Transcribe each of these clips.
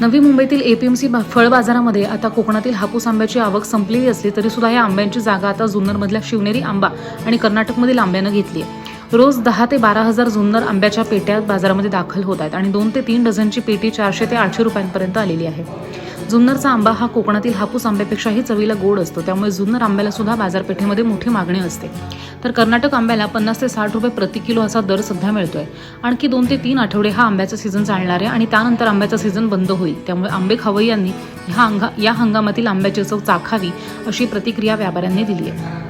नवी मुंबईतील एपीएमसी फळ बाजारामध्ये आता कोकणातील हापूस आंब्याची आवक संपलेली असली तरी सुद्धा या आंब्यांची जागा आता जुन्नरमधल्या शिवनेरी आंबा आणि कर्नाटकमधील आंब्यानं घेतली आहे। रोज 10 ते 12 हजार जुन्नर आंब्याच्या पेट्या बाजारामध्ये दाखल होत आहेत आणि 2 ते 3 डझनची पेटी 400 ते 800 रुपयांपर्यंत आलेली आहे। जुन्नरचा आंबा हा कोकणातील हापूस आंब्यापेक्षाही चवीला गोड असतो, त्यामुळे जुन्नर आंब्याला सुद्धा बाजारपेठेमध्ये मोठी मागणी असते। तर कर्नाटक आंब्याला 50 ते 60 रुपये प्रति किलो असा दर सध्या मिळतोय। आणखी 2 ते 3 आठवडे हा आंब्याचा सीझन चालणार आहे आणि त्यानंतर आंब्याचा सीझन बंद होईल, त्यामुळे आंबे खवय्यांनी या हंगामातील आंब्याची चव चाखावी अशी प्रतिक्रिया व्यापाऱ्यांनी दिली आहे।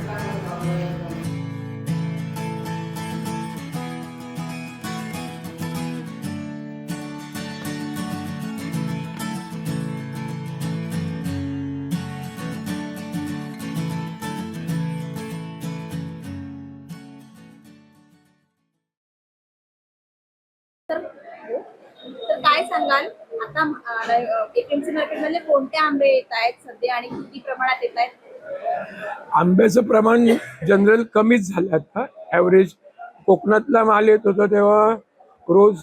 तर तर काय सांगाल आता एपीएमसी मार्केटमध्ये कोणते आंबे येत आहेत सध्या आणि किती प्रमाणात येत आहेत? आंब्याचं प्रमाण जनरल कमीच झालं आता। ॲव्हरेज कोकणातला माल येत होता तेव्हा रोज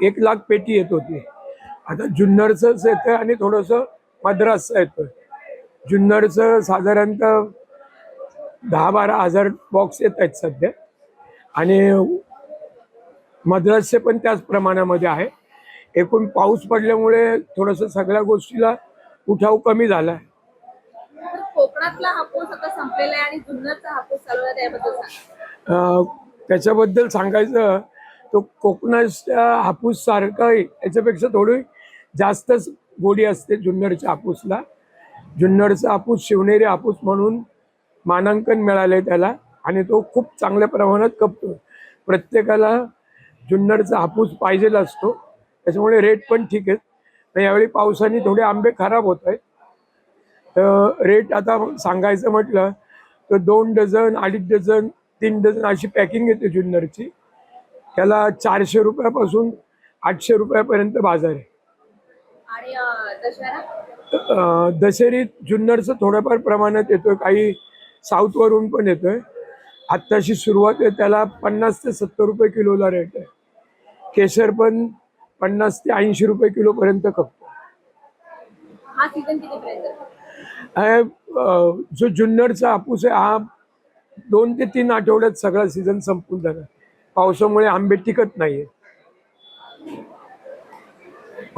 1 लाख पेटी येत होती। आता जुन्नरचंच येतं आणि थोडंसं मद्रासचं येतं। जुन्नरचं साधारणतः 10-12 हजार बॉक्स येत आहेत सध्या आणि मद्रासचे पण त्याच प्रमाणामध्ये आहे। एकूण पाऊस पडल्यामुळे थोडंसं सगळ्या गोष्टीला उठाव कमी झाला आहे। तर कोकणातला हापूस आता संपलेला आहे आणि जुन्नरचा हापूस चालू आहे, त्याबद्दल सांगा। त्याच्याबद्दल सांगायचं तो कोकणाच्या हापूस सारखा याच्यापेक्षा थोडी जास्तच गोडी असते जुन्नरच्या हापूसला। जुन्नरचा हापूस शिवनेरी हापूस म्हणून मानांकन मिळाले त्याला आणि तो खूप चांगल्या प्रमाणात खपतो। प्रत्येकाला जुन्नरचा हापूस पाहिजेला असतो, त्याच्यामुळे रेट पण ठीक आहेत। पण यावेळी पावसाने थोडे आंबे खराब होत आहेत, तर रेट आता सांगायचं म्हटलं तर 2 डझन, 2.5 डझन, 3 डझन अशी पॅकिंग येते जुन्नरची। त्याला 400 रुपयापासून 800 रुपयापर्यंत बाजार आहे। आणि दशहरा दशेरीत जुन्नरचं थोड्याफार प्रमाणात येतोय, काही साऊथवरून पण येतोय। आत्ताशी सुरुवात आहे, त्याला 50 ते 70 रुपये किलोला रेट आहे। केशर पण 50 ते 80 रुपये किलोपर्यंत खपतो। हा सीझन कितीपर्यंत? जो जुन्नरचा हापूस आहे हा 2 ते 3 आठवड्यात सगळा सीझन संपून जाणार। पावसामुळे आंबे टिकत नाहीये।